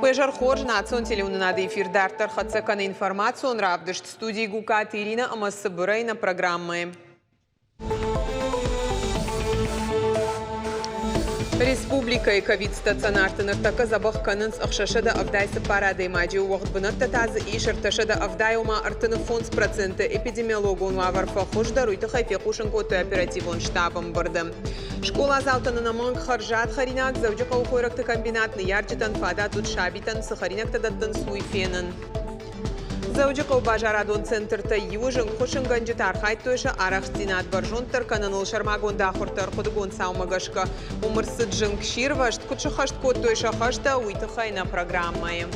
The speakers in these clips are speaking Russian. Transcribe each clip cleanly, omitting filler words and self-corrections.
Уежар хор национ телеунынады эфирдартар хатсакан информацион равдышт студии Гукат Ирина Амассабурайна программы. Республика и ковид стационартыныр такы забах канынс ақшашада авдайсы парады маджи уақыт бұнатта тазы ешірташада авдайума артыны фонс проценты эпидемиологуын ваварфа хождар уйты хайфе қушын коты оперативон штабым бұрды. Школа залтынына мұнг харжат харинак завжы қауқойракты комбинатны ярчытан фада тут шабитан сахаринакты даттын суйфенын. Завжы қаубажарадон центрта южын қошын ганжытар хайттойша арақстинат баржонтар кананыл шармагонда құртар құдығон саумагашқа умырсыд жын кшир вашт күтші хашт коттойша хашта уйты хайна программайы.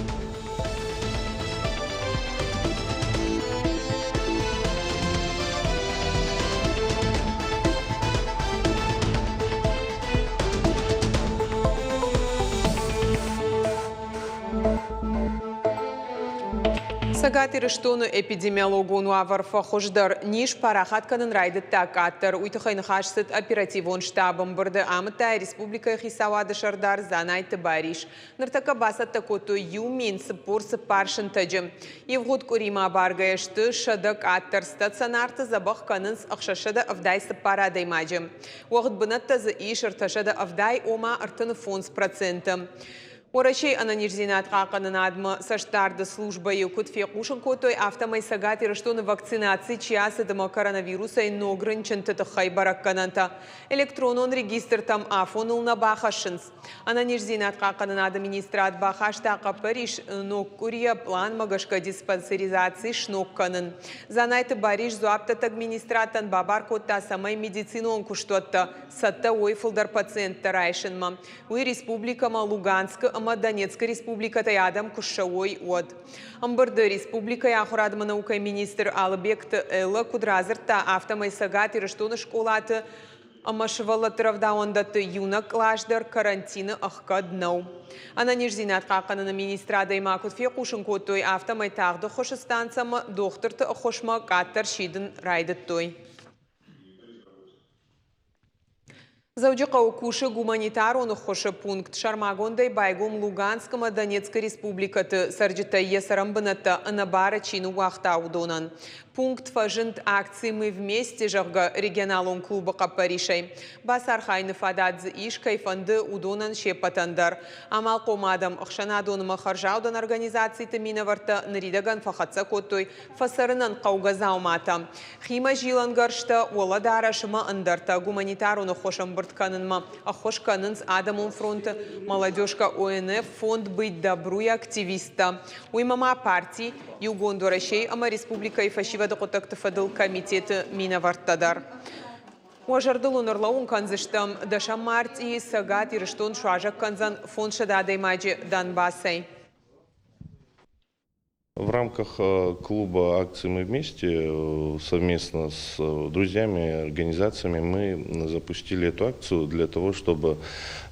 Сагат ирыштону эпидемиологуну аварфа хождар ниш парахат канын райды такаттар уйтыхайны хашсыт оперативон штабым бұрды амыта республика хисавады шардар занайты бариш. Ныртака басатта коту юмен сыпорсы паршын тажым. Евгуд Курима баргаяшты шадак аттар стационарты забах канынс ақшашада авдайсы парадай мажым. Уақыт бұнаттазы ишырташада авдай ома артыны фонс процентым. Орашей ананирзинат қақанын адмы саштарды служба юкутфе қушын котой автомай сагат ирыштоны вакцинации чиясыдымы коронавируса и ногрынчын тытықай бараккананта. Электронон регистр там афонылна бахашынс. Ананирзинат қақанын ады министрат бахашта қапариш ноккурия план магашка диспансеризации шнокканын. Занайты бариш зуаптат администратан бабар котта самай медицинон куштотта сатта ойфылдар пациент тарайшынма. Уй республикама Луганска Донецкая республика таядам кушауой от. Амбарды республика яхурадма наукай министр Алыбекты Элла Кудразырта автомай сагат ирыштоны школаты амашывалатырывда ондаты юнак лаждар карантины ахкаднау. Ананирзинат қақанына министрада имакут фе қушын коттой автомай тағды хошыстанцамы доқтырты хошма каттар шидын райдыттой. Завжди куши гуманитарон хоша пункт Шармагондай байгом Луганскама Донецкая республикаты сарджита есарамбаната анабара чину уахтаудонан. Пункт фажинт акции «Мы вместе» жахга регионалон клуба Капаришай. Басархайны фададзы иш кайфанды удонан шепатандар. Амал комадам ахшанадон махаржаудан организации таминаварта наридаган фахатса коттой фасарынан каугазаумата. Хима жилангаршта уаладарашыма андарта гуманитарон хошам быртканынма. Ахошканынс адамон фронта молодежка ОНФ фонд быть добру и активиста. Уймама партии Югондорашей ама республика и фашива докотакты фадыл комитеты минаварттадар. Уажардылу нұрлауын канзыштам даша март и сагат ирыштон шуажак канзан фонд шададай маджи Донбассай. В рамках клуба акции «Мы вместе» совместно с друзьями, организациями мы запустили эту акцию для того, чтобы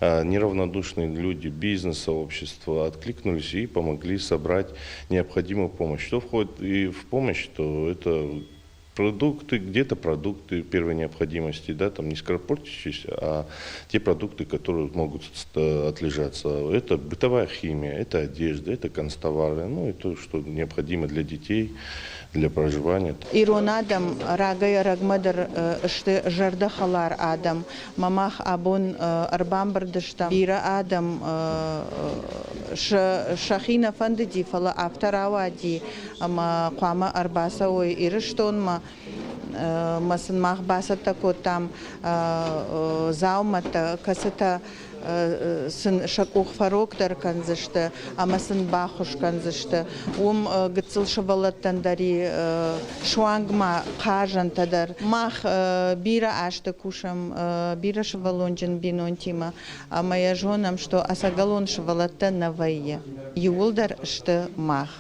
неравнодушные люди, бизнес-сообщества откликнулись и помогли собрать необходимую помощь. Что входит и в помощь, то это продукты, где-то продукты первой необходимости, да, там не скоропортящиеся, а те продукты, которые могут отлежаться. Это бытовая химия, это одежда, это канцтовары, ну и то, что необходимо для детей, для проживания. Иронадам рагай рагмадар шты жардахалар адам, мамах абон арбамбардыштам, бира адам шахина фандыди фала автаравади, ама қуама арбаса ой ирыштонма, масын махбасата котам заумата касата сын шакух фароктар канзышты, амасын бахуш канзышты, гыцыл шывалаттан дари шуангма кажан тадар. Мах бира ашты кушам, бира шывалонжин бинонтима, а моя жонам, что асагалон шывалаттан на вайе. Юлдар шты мах.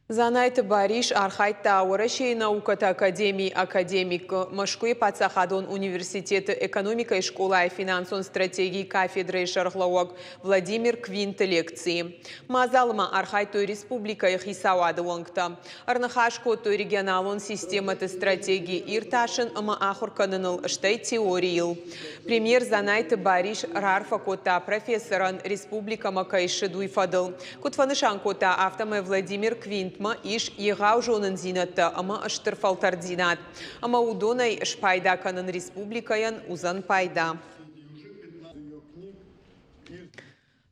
Занайт Бариш Архайт Тауэращи науката академик Машкуи Пацахадон университет экономика и школа и финансовой стратегии кафедры Шархлауак Владимир Квинт лекции. Мазалма Архайт республика и Хисауады Лонгта. Арнахашко той регионалон система стратегии Ирташин ама Ахуркананал штай теориил. Премьер Занайт Бариш Рарфа Кота профессоран республика Макаиши Дуйфадл. Кутфанышан Кота автоме Владимир Квинт иш егау жонын зинатта, ама аштырфалтардинат. Ама удонай шпайда канын республикаян узан пайда.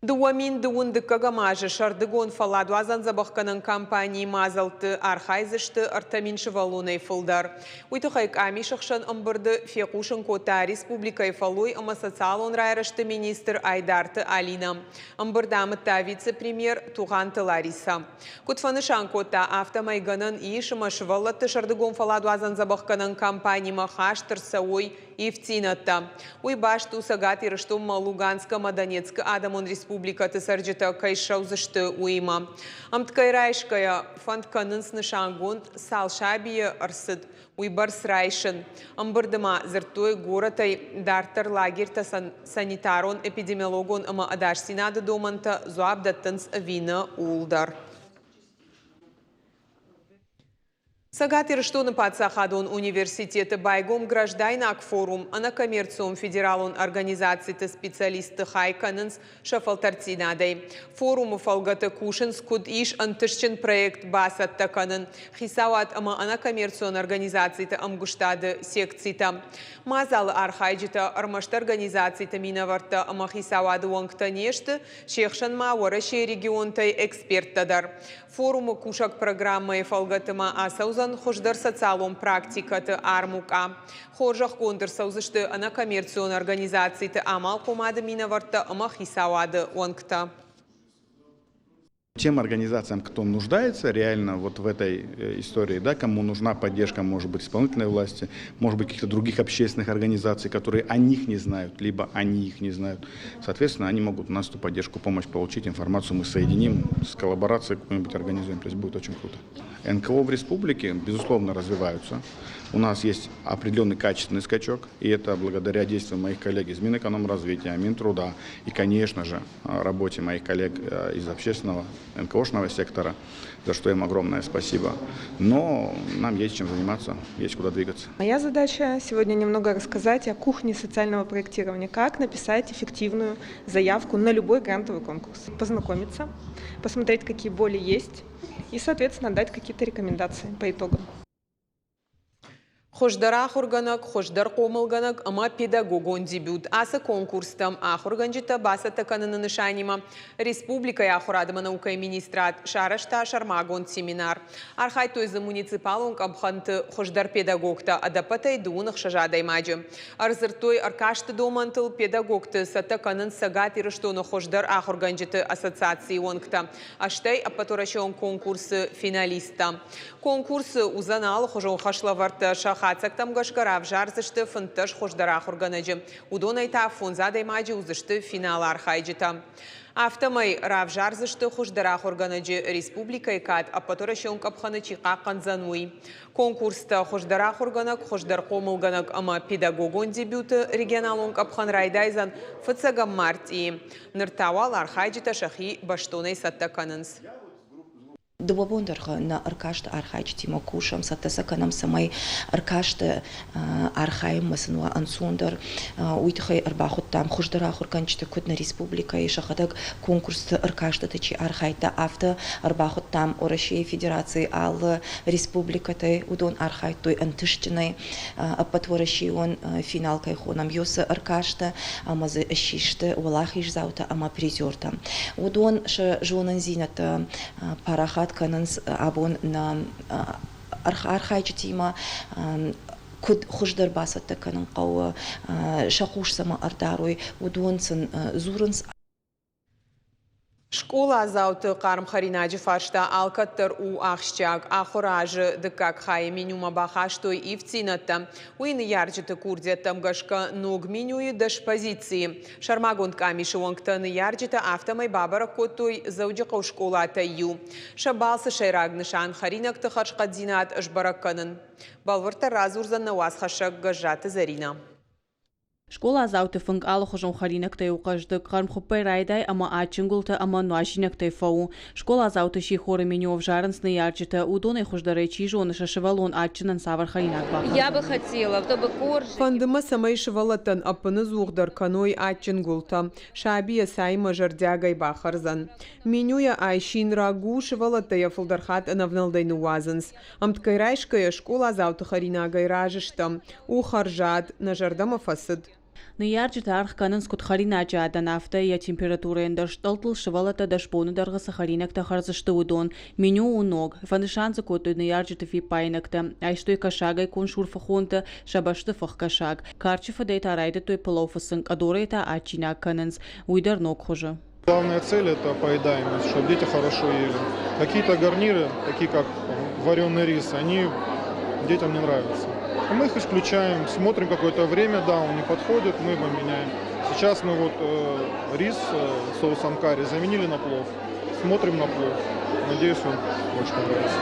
Дуамин дуындыкка мажы шардыгон фаладу азан забахканын компании мазалты архайзышты артаминші валунай фылдар. Уйтықайк амишықшын ымбырды фекушын кота республикай фалуй ама социалон райрышты министр Айдарты Алина. Ымбырдамытта вице-премьер Туғанты Лариса. Кутфанышан кота автомайганын ишыма шывалатты шардыгон фаладу азан забахканын компании махаштыр сауй Ивтинатта. Уйбашт усагат ирыштум Луганска Донецка Адамон республикаты сарджита кайшаузышты уйма. Амткайрайшкая фантканын снышангунд салшабия арсыд уйбарс райшын. Амбырдыма зыртой горотай дартар лагерта санитарон эпидемиологон ама адаш синады доманта зуабдаттынс вина улдар. Сагатир что на Пацахадон университета Байгом граждайнак форум, а на коммерциум федералон организации специалисты Хайканенс Шафалтартинадей. Форум фалгата кушен скуд иш антышчен проект басат таканен. Хисауат ама на коммерцион организации амгуштады секцита. Мазал архайджита армашт организации минаварта ама хисауады уангта нешты, шехшан мауараши регионтай эксперттадар. Форум кушак программы фалгатыма асаузан хождар социалом практикаты армука. Хоржах контр саузышты ана коммерцион организации амал комады минаварта ама хисауады уангта. Тем организациям, кто нуждается реально вот в этой истории, да, кому нужна поддержка, может быть, исполнительной власти, может быть, каких-то других общественных организаций, которые о них не знают, либо они их не знают. Соответственно, они могут у нас эту поддержку, помощь получить, информацию мы соединим, с коллаборацией какую-нибудь организуем, то есть будет очень круто. НКО в республике, безусловно, развиваются. У нас есть определенный качественный скачок, и это благодаря действиям моих коллег из Минэкономразвития, Минтруда и, конечно же, работе моих коллег из общественного НКОшного сектора, за что им огромное спасибо. Но нам есть чем заниматься, есть куда двигаться. Моя задача сегодня немного рассказать о кухне социального проектирования, как написать эффективную заявку на любой грантовый конкурс, познакомиться, посмотреть, какие боли есть, и, соответственно, дать какие-то рекомендации по итогам. Хождар ахурганак, хождар комылганак, ама педагогон дебют. Аса конкурстам ахурганджита басата кананы нышанима. Республика ахурадыма наука и министрат. Шарашта шармагон семинар. Архай той за муниципалон кабханты хождар педагогта. Адапатай дуунах шажадай маджи. Арзыртой аркашты домантыл педагогты сата канын сагат ирыштону хождар ахурганджиты ассоциации онкта. Аштай апатурашон конкурсы финалиста. Конкурсы узанал хожон хашлаварта хацактам гашгарав жарзышты фынтыш хождарах органаджи. Удонайта фонзадай маджи узышты финал архайджита. Автомай рав жарзышты хождарах органаджи республика икат, а потурашон капханы чиқаққан зануй. Конкурста хождарах органак, хождар комылганак ама педагогон дебюты регионалон капхан райдайзан фыцагам марти. Ныртауал архайджита шахи баштонай саттаканынс. Дубабондарға на аркашты архайч тима кушам, саттасаканам самай аркашты архайм масынуа ансундар, уйтхай арбахуттам хуждара хурканчты кудна республика и шахадак конкурс аркашты тачи архайта авто арбахуттам Орашей федерации ал республика тай удон архайт той антыштиной апатвораши он финал кайхонам йоса аркашты амазы шишты валахиш заута ама призерта. Удон ша жонан зината парахат кананс абон на архайчтима куд хуждар басатта канан қауы шақуш сама ардаруй удонсын зурынс Школа зауты қарым харинаджи фаршта алкаттар у ахшчак, ахуражы дыкак хай менюма бахаштой и вцинатта. Уин ярджиты курдеттам гашка ног менюи даш позиции. Шармагонд камиши вангтаны ярджита автомай бабара коттой зауджиқау школата ю. Шабалсы шайрагнышан харинак тахаршқадзинат ашбаракканын. Балварта разурзан наваз хашак гажаты Зарина. Школа зауты функ алхожон харинак тай уқаждык қарм хуппай райдай ама ачингулта ама нуашинак тай фау. Школа зауты шихоры меню в жаренс на ярчита удоны хуждарай чижон шашевалон ачинан савар харинак баха. Я бы хотела, чтобы корж... Фандыма самай шевалатан апыны зуғдар каной ачингулта. Шабия сайма жардягай бахарзан. Менюя айшин рагу шевалатая фулдархат анавналдай нуазанс. Амткайрайшкая школа зауты харинагай ражиштам. У харжат на жардама фасад. На ярчита арх канан скут харинача ада нафта я температура эндаш талтл шевалата дашпону дарга сахаринак та харзашты удон. Меню у ног. Фандышанцы котой на ярчита фи пайнакта. Айштой кашагай кон шурфа хонта шабашты фах кашаг. Карчифа дейта райда той полофасынк, адорейта ачина кананс. Уйдар ног хожа. Главная цель – это поедаемость, чтобы дети хорошо ели. Какие-то гарниры, такие как вареный рис, они детям не нравятся. Мы их исключаем, смотрим какое-то время, да, он не подходит, мы его меняем. Сейчас мы вот рис с соусом карри заменили на плов. Смотрим на плов. Надеюсь, он больше понравится.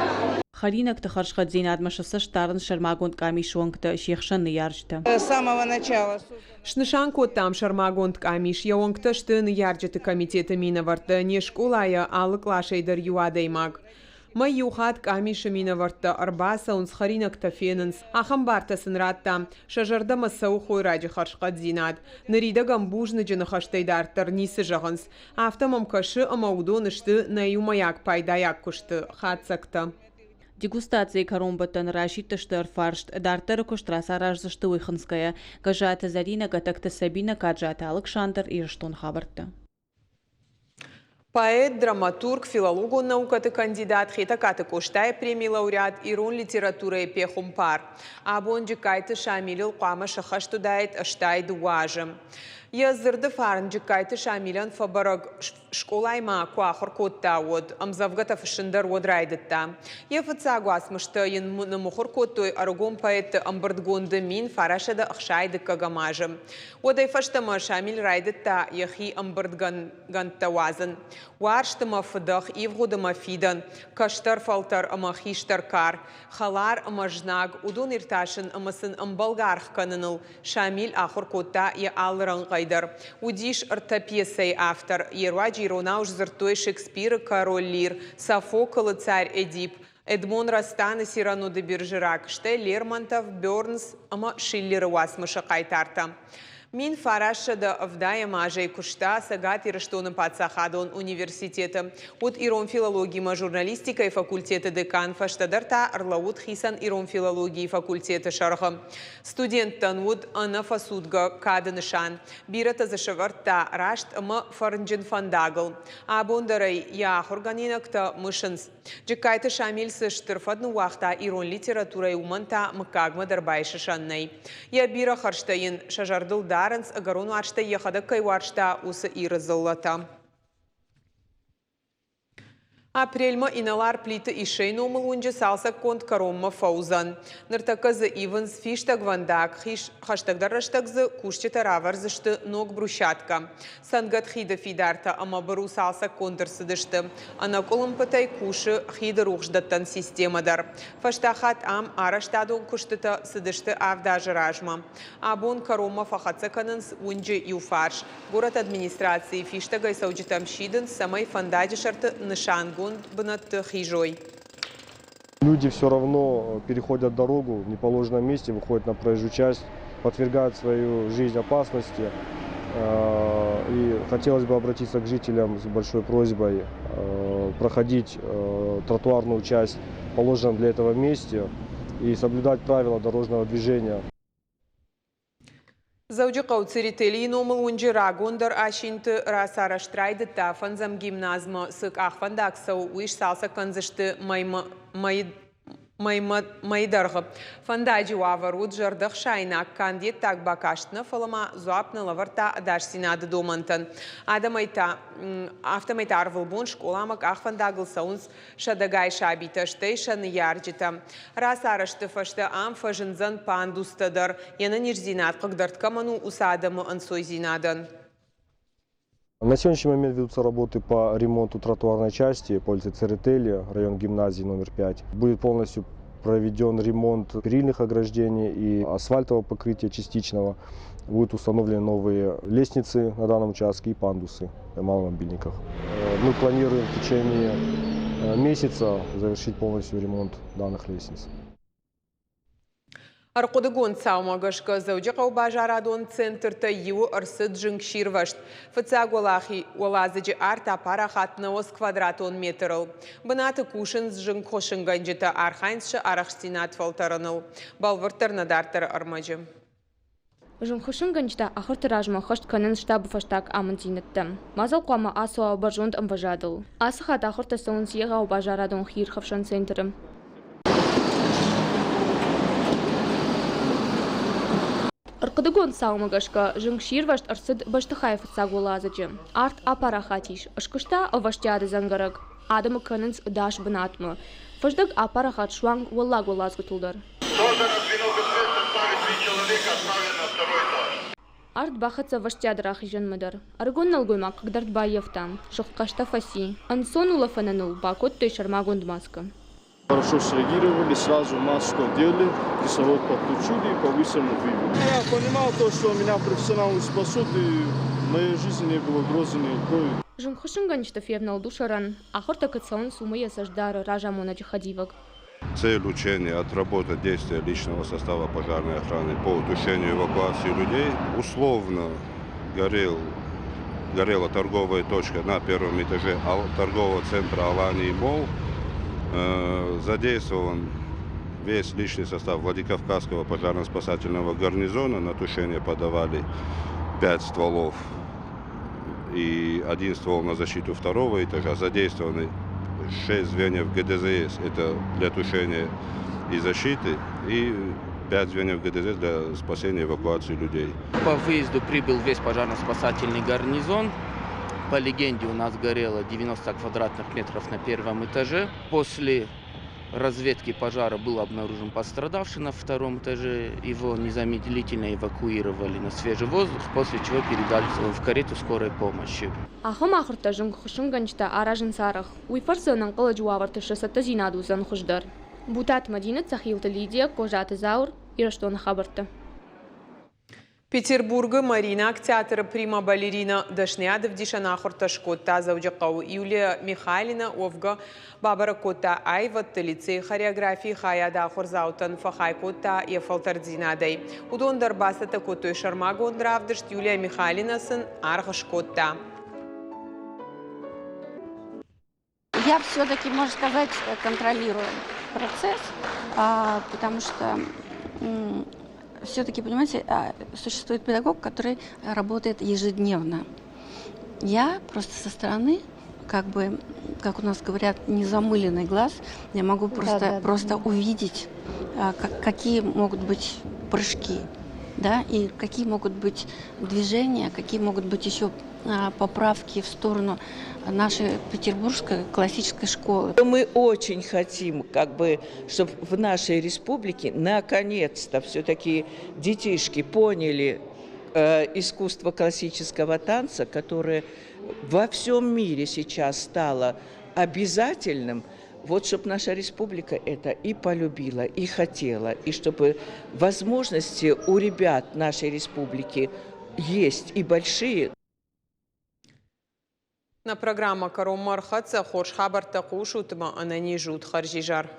Харинак та харшхадзинат машаса штарн шармагонд камишонкта шехшан на ярчита. С самого начала. Шнышанко там шармагонд камиш яонкта штын ярджиты комитета минаварта не школая алык лашайдар юадаймаг. Май юхат камиша минаварта арбаса унс харинак тафенанс ахам бартасын ратта шажарда масау хой раджи харшхадзинат. Нарида гамбужны жаны хаштайдартар нисы жағынс. Автомам кашы амаудонышты на юмаяк пайдаяк кушты хатсакта. Дегустации коромбатан рашита штар фаршт дартара куштраса ражзашты уйханская. Гажата Зарина гатакта Сабина каджата Александр и Раштон Хабарта. Поэт, драматург, филологон наукаты кандидат, хитакаты коштай премии лауреат Ирон литературы пехумпар. Абонджи кайты шамилил қама шахаштудайт аштайды уажым. Яздырды фарнджи кайты шамилен фабараг школайма куахыр коттауд, амзавгата фашиндар одрайдытта. Ефыцагуас мышты намухыр коттой арагон поэт амбардгонды мин фарашада ахшайды кагамажым. Одай фаштама шамил райдытта яхи амбардгантауазын. Варштама фыдах ивгудама фидан, каштар фалтар амахиштар кар, халар амажнаг, удон ирташын амасын амбалгарх каныныл, шамил ахыр котта я алран гайдар. Удиш артапьесай автор, еруаджи ронауш зыртой Шекспир, король Лир, Софокл, царь Эдип, Эдмон Растан и Сирану де Бержерак, Ште Лермонтов, Бёрнс, ама Шиллер уасмыша кайтарта. Мин фарашада авдая мажей кушта сагати раштоным пацахадон университета. От иром филологии журналистика и факультета декан фаштадарта Арлаут Хисан иром филологии факультета шарха. Студент танвуд ана фасудга кадынышан. Бирата зашаварта рашт ама фарнджин фандагл. Абондарай я органинакта мышынс. Джекайта шамильсы штырфадны вахта ирон литературай уманта макагма дарбайшашаннай. Я бира харштайын шажардыл Даранс агарону аршта ехада кайваршта уса иразыллата. Апрельма иналар плита и шейну умылунджи салса конт каромма фаузан. Ныртаказы иванс фиштаг вандак, хаштагдар раштагзы кушчета раварзышты ног брусчатка. Сангат хида фидарта амабару салса контрсыдышты. Анаколым патай куши хида рухждаттан системадар. Фаштахат ам араштадон куштыта сыдышты авдажы ражма. Абон каромма фахацаканынс унджи юфарш. Город администрации фиштагай сауджитам шидын самай фандаджи шарты нышан. Люди все равно переходят дорогу в неположенном месте, выходят на проезжую часть, подвергают свою жизнь опасности. И хотелось бы обратиться к жителям с большой просьбой проходить тротуарную часть в положенном для этого месте и соблюдать правила дорожного движения. Зауджи қауцирители номыл унджи рагондар ашинты расара штрайды тафанзам гимназма сык ахвандаксау уиш салса канзышты Майдарғы. Фандаджи уаваруд жырдық шайнақ кандид так бакаштыны фылыма зуапны лаварта даш синады домантын. Автомайта арвылбун школамак ахфандагыл саунс шадагай шабиташты шаны ярджита. Рас арышты фашты ам фажынзан пандустадыр. Яны нирзинат қығдырткаману усадымы ансой зинадын. На сегодняшний момент ведутся работы по ремонту тротуарной части по улице Церетели, район гимназии номер 5. Будет полностью проведен ремонт перильных ограждений и асфальтового покрытия частичного. Будут установлены новые лестницы на данном участке и пандусы для маломобильников. Мы планируем в течение месяца завершить полностью ремонт данных лестниц. Арқудыгон саумагашка заудиqa бажарадон центрта ю арсыд жыңширвашт. Фыцагулахи олазыжы арта парахатны ос квадратон метрл. Бынаты кушын жың қошынганжыта архайншы арахстинат фалтарыныл. Балвыртырны дартыр армажы. Жымхышынганчта ахыр тиражма хышт канын штабы фаштак амантинетті. Мазал қуама асу абажунд амбажадыл. Асыхат ахыр тасуын сиеға бажарадон хирхавшан центрым. Арқыдыгон саумагашка жыңширвашт арсыд баштыхай фыцагулазыжы. Арт апарахатиш. Ашкышта аваштяды зангараг. Адымы канынс даш бынатмы. Фаждаг апарахат шванг валлагулазгытылдар. Арт бахатса ваштядрах ижанмыдар. Аргон налгоймак кагдарт баевтам. Шухкашта фаси. Ансон улафананул бакот той шармагонд маска. Хорошо среагировали, сразу маску одели, кислород подключили и повысили вывод. Я понимал то, что меня профессионалы спасут, и в моей жизни не было угрозы никакой. Жымхышынганчта февнал душаран, ахорта кацаун сумыя саждар ражамона джихадивак. Цель учения – отработать действия личного состава пожарной охраны по тушению и эвакуации людей. Условно горела торговая точка на первом этаже торгового центра «Алани Молл». Задействован весь личный состав Владикавказского пожарно-спасательного гарнизона. На тушение подавали 5 стволов и 1 ствол на защиту второго этажа. Задействованы 6 звеньев ГДЗС, это для тушения и защиты, и 5 звеньев ГДЗС для спасения и эвакуации людей. По выезду прибыл весь пожарно-спасательный гарнизон. По легенде у нас горело 90 квадратных метров на первом этаже. После разведки пожара был обнаружен пострадавший на втором этаже. Его незамедлительно эвакуировали на свежий воздух, после чего передали в карету скорой помощи. Ахам ахырта жыңхышынганчта аражын сарах. Уйфарсынан қылы жуаварты шасатта зинадузан хуждар. Бутат Мадина Цахилта Лидия, Кожаты Заур, Ираштона Хабарта. Петербурга Марина театра прима балерина Дашнядов Дишана Хорташкота Заудjakau Юлия Михайлина Овга Бабара Кота Айват лицей хореографии Хаяда Хорзаутан Фахайкота и Фалтардзинадей. Удон Дарбасата Котой Шармагон Дравдышт Юлия Михайлина сын Архашкота. Я все-таки, можно сказать, контролирую процесс, потому что все-таки, понимаете, существует педагог, который работает ежедневно. Я просто со стороны, как у нас говорят, незамыленный глаз, я могу просто увидеть, какие могут быть прыжки, да, и какие могут быть движения, какие могут быть еще поправки в сторону нашей петербургской классической школы. Мы очень хотим, чтобы в нашей республике наконец-то все-таки детишки поняли искусство классического танца, которое во всем мире сейчас стало обязательным. Вот чтобы наша республика это и полюбила, и хотела, и чтобы возможности у ребят нашей республики есть и большие. На программа «Каром Мархаца» Хорш Хабар Такушу Тма Анани Жут Харжижар.